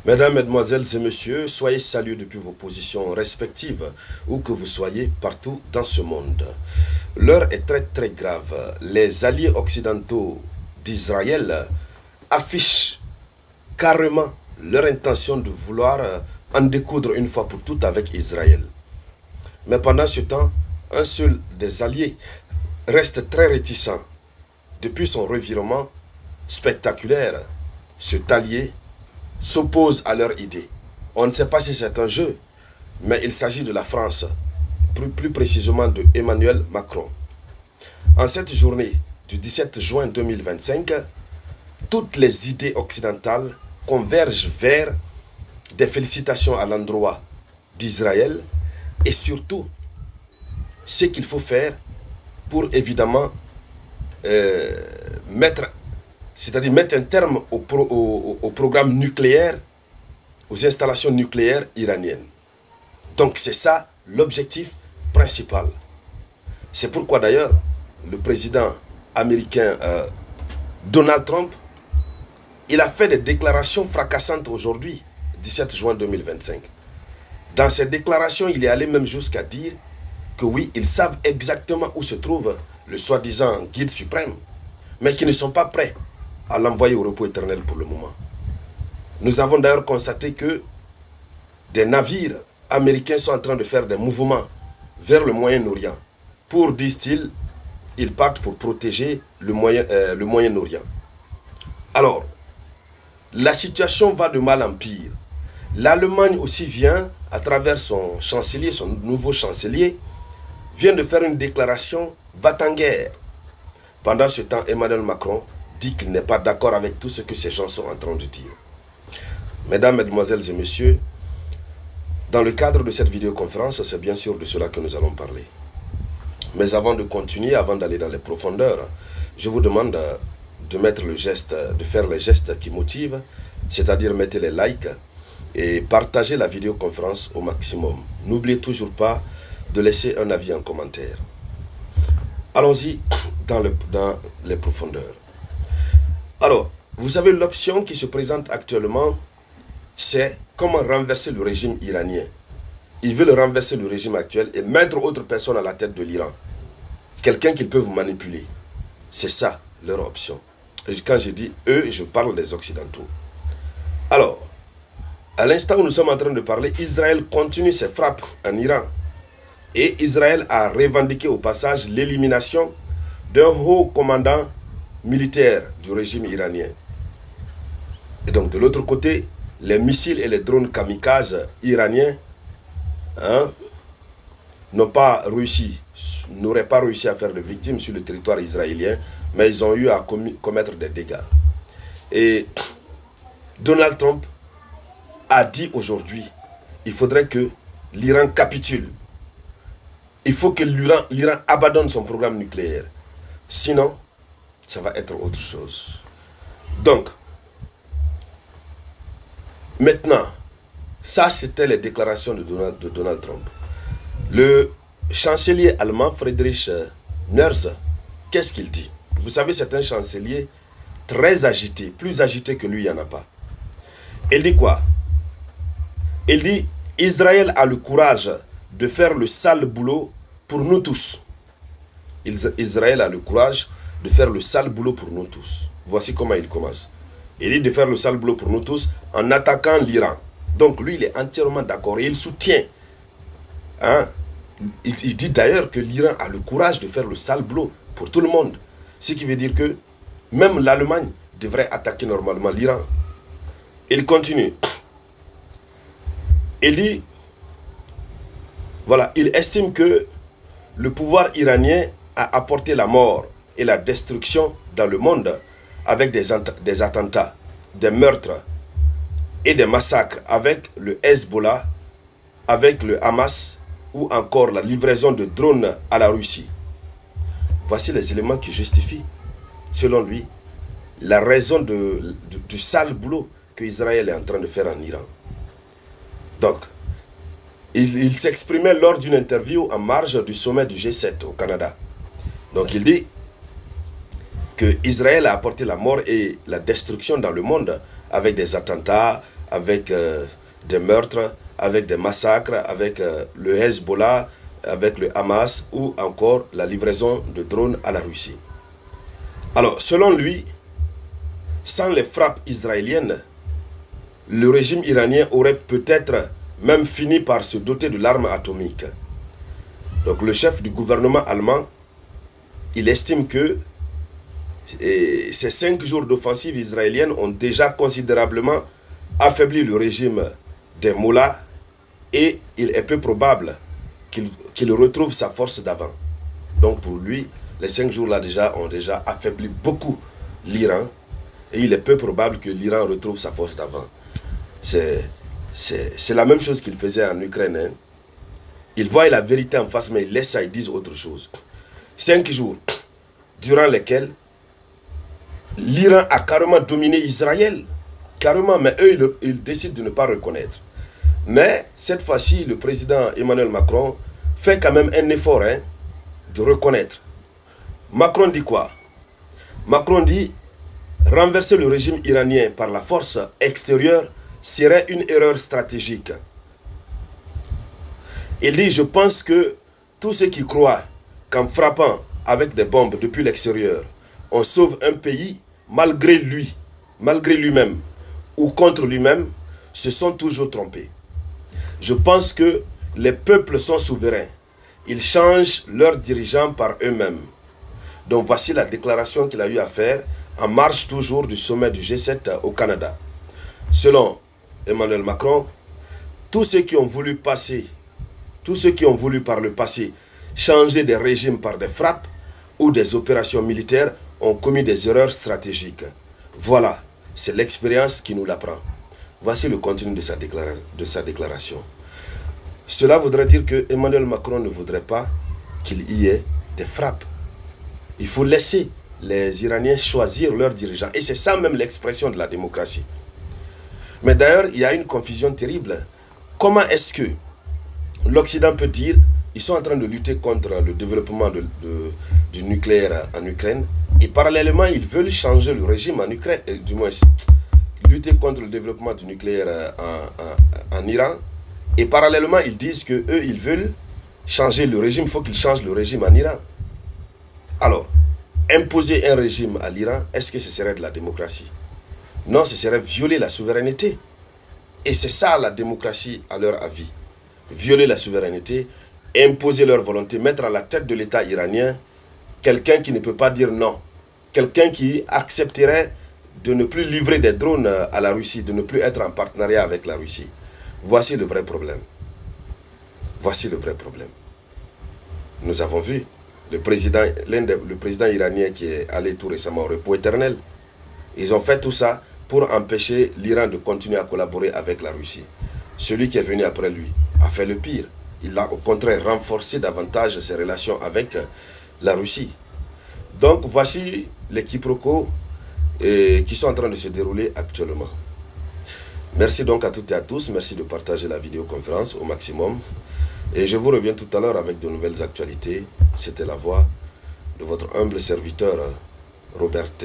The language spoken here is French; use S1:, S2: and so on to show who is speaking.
S1: Mesdames, Mesdemoiselles et Messieurs, soyez salués depuis vos positions respectives, où que vous soyez partout dans ce monde. L'heure est très grave. Les alliés occidentaux d'Israël affichent carrément leur intention de vouloir en découdre une fois pour toutes avec Israël. Mais pendant ce temps, un seul des alliés reste très réticent. Depuis son revirement spectaculaire, cet allié s'oppose à leur idée. On ne sait pas si c'est un jeu, mais il s'agit de la France, plus précisément de Emmanuel Macron. En cette journée du 17 juin 2025, toutes les idées occidentales convergent vers des félicitations à l'endroit d'Israël et surtout ce qu'il faut faire pour évidemment mettre un terme au programme nucléaire, aux installations nucléaires iraniennes. Donc c'est ça l'objectif principal. C'est pourquoi d'ailleurs le président américain Donald Trump, il a fait des déclarations fracassantes aujourd'hui, 17 juin 2025. Dans ces déclarations, il est allé même jusqu'à dire que oui, ils savent exactement où se trouve le soi-disant guide suprême, mais qui ne sont pas prêts à l'envoyer au repos éternel pour le moment. Nous avons d'ailleurs constaté que des navires américains sont en train de faire des mouvements vers le Moyen-Orient. Pour, disent-ils, ils partent pour protéger le Moyen-Orient. Alors, la situation va de mal en pire. L'Allemagne aussi vient, à travers son chancelier, son nouveau chancelier, vient de faire une déclaration va-t-en-guerre. Pendant ce temps, Emmanuel Macron dit qu'il n'est pas d'accord avec tout ce que ces gens sont en train de dire. Mesdames, Mesdemoiselles et Messieurs, dans le cadre de cette vidéoconférence, c'est bien sûr de cela que nous allons parler. Mais avant de continuer, avant d'aller dans les profondeurs, je vous demande de mettre le geste, de faire les gestes qui motivent, c'est-à-dire mettez les likes et partagez la vidéoconférence au maximum. N'oubliez toujours pas de laisser un avis en commentaire. Allons-y dans les profondeurs. Alors, vous savez, l'option qui se présente actuellement, c'est comment renverser le régime iranien. Ils veulent renverser le régime actuel et mettre autre personne à la tête de l'Iran. Quelqu'un qu'ils peuvent manipuler. C'est ça, leur option. Et quand je dis eux, je parle des Occidentaux. Alors, à l'instant où nous sommes en train de parler, Israël continue ses frappes en Iran. Et Israël a revendiqué au passage l'élimination d'un haut commandant militaire du régime iranien. Et donc de l'autre côté, les missiles et les drones kamikazes iraniens n'auraient pas réussi à faire de victimes sur le territoire israélien, mais ils ont eu à commettre des dégâts. Et Donald Trump a dit aujourd'hui, il faudrait que l'Iran capitule. Il faut que l'Iran abandonne son programme nucléaire. Sinon, ça va être autre chose. Donc, maintenant, ça c'était les déclarations de Donald Trump. Le chancelier allemand Friedrich Merz, qu'est-ce qu'il dit? Vous savez, c'est un chancelier très agité, plus agité que lui, il n'y en a pas. Il dit quoi? Il dit, Israël a le courage de faire le sale boulot pour nous tous. Israël a le courage de faire le sale boulot pour nous tous. Voici comment il commence. Il dit de faire le sale boulot pour nous tous en attaquant l'Iran. Donc lui, il est entièrement d'accord et il soutient. Il dit d'ailleurs que l'Iran a le courage de faire le sale boulot pour tout le monde. Ce qui veut dire que même l'Allemagne devrait attaquer normalement l'Iran. Il continue. Il dit, voilà, il estime que le pouvoir iranien a apporté la mort et la destruction dans le monde avec des attentats, des meurtres et des massacres avec le Hezbollah, avec le Hamas ou encore la livraison de drones à la Russie. Voici les éléments qui justifient, selon lui, la raison du sale boulot que Israël est en train de faire en Iran. Donc, il s'exprimait lors d'une interview en marge du sommet du G7 au Canada. Donc il dit que Israël a apporté la mort et la destruction dans le monde avec des attentats, avec des meurtres, avec des massacres, avec le Hezbollah, avec le Hamas ou encore la livraison de drones à la Russie. Alors, selon lui, sans les frappes israéliennes, le régime iranien aurait peut-être même fini par se doter de l'arme atomique. Donc le chef du gouvernement allemand, il estime que ces 5 jours d'offensive israélienne ont déjà considérablement affaibli le régime des mollahs et il est peu probable qu'il retrouve sa force d'avant. Donc pour lui, les 5 jours-là ont déjà affaibli beaucoup l'Iran et il est peu probable que l'Iran retrouve sa force d'avant. C'est la même chose qu'il faisait en Ukraine. Hein. Ils voient la vérité en face, mais ils laissent ça, ils disent autre chose. 5 jours durant lesquels l'Iran a carrément dominé Israël. Carrément, mais eux, ils décident de ne pas reconnaître. Mais cette fois-ci, le président Emmanuel Macron fait quand même un effort de reconnaître. Macron dit quoi? Macron dit renverser le régime iranien par la force extérieure serait une erreur stratégique. Il dit, je pense que tous ceux qui croient qu'en frappant avec des bombes depuis l'extérieur, on sauve un pays malgré lui-même ou contre lui-même, se sont toujours trompés. Je pense que les peuples sont souverains. Ils changent leurs dirigeants par eux-mêmes. Donc voici la déclaration qu'il a eu à faire en marche toujours du sommet du G7 au Canada. Selon Emmanuel Macron, tous ceux qui ont voulu par le passé changer des régimes par des frappes ou des opérations militaires ont commis des erreurs stratégiques. Voilà, c'est l'expérience qui nous l'apprend. Voici le contenu de sa déclaration. Cela voudrait dire que Emmanuel Macron ne voudrait pas qu'il y ait des frappes. Il faut laisser les Iraniens choisir leurs dirigeants. Et c'est ça même l'expression de la démocratie. Mais d'ailleurs, il y a une confusion terrible. Comment est-ce que l'Occident peut dire ils sont en train de lutter contre le développement du nucléaire en Ukraine et parallèlement ils veulent changer le régime en Ukraine, du moins lutter contre le développement du nucléaire en Iran et parallèlement ils disent que eux ils veulent changer le régime, il faut qu'ils changent le régime en Iran. Alors, imposer un régime à l'Iran, est-ce que ce serait de la démocratie? Non, ce serait violer la souveraineté. Et c'est ça la démocratie à leur avis. Violer la souveraineté, imposer leur volonté, mettre à la tête de l'État iranien quelqu'un qui ne peut pas dire non. Quelqu'un qui accepterait de ne plus livrer des drones à la Russie, de ne plus être en partenariat avec la Russie. Voici le vrai problème. Voici le vrai problème. Nous avons vu le président iranien qui est allé tout récemment au repos éternel. Ils ont fait tout ça pour empêcher l'Iran de continuer à collaborer avec la Russie. Celui qui est venu après lui a fait le pire. Il a au contraire renforcé davantage ses relations avec la Russie. Donc voici les quiproquos qui sont en train de se dérouler actuellement. Merci donc à toutes et à tous. Merci de partager la vidéoconférence au maximum. Et je vous reviens tout à l'heure avec de nouvelles actualités. C'était la voix de votre humble serviteur Robert T.